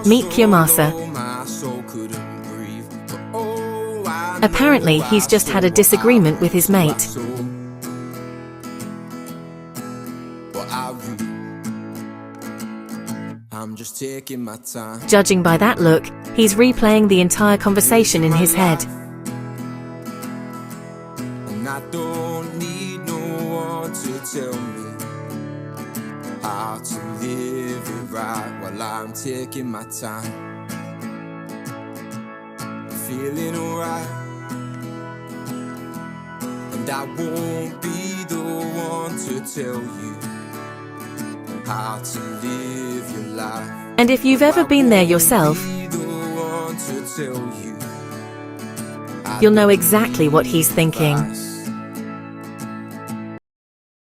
Meet Kiyomasa. Apparently, he's just had a disagreement with his mate. Judging by that look, he's replaying the entire conversation in his head. I don't need no one to tell me how to live it right while I'm taking my time. Feeling alright, and I won't be the one to tell you how to live your life. And if you've ever been there yourself, you'll know exactly what he's thinking.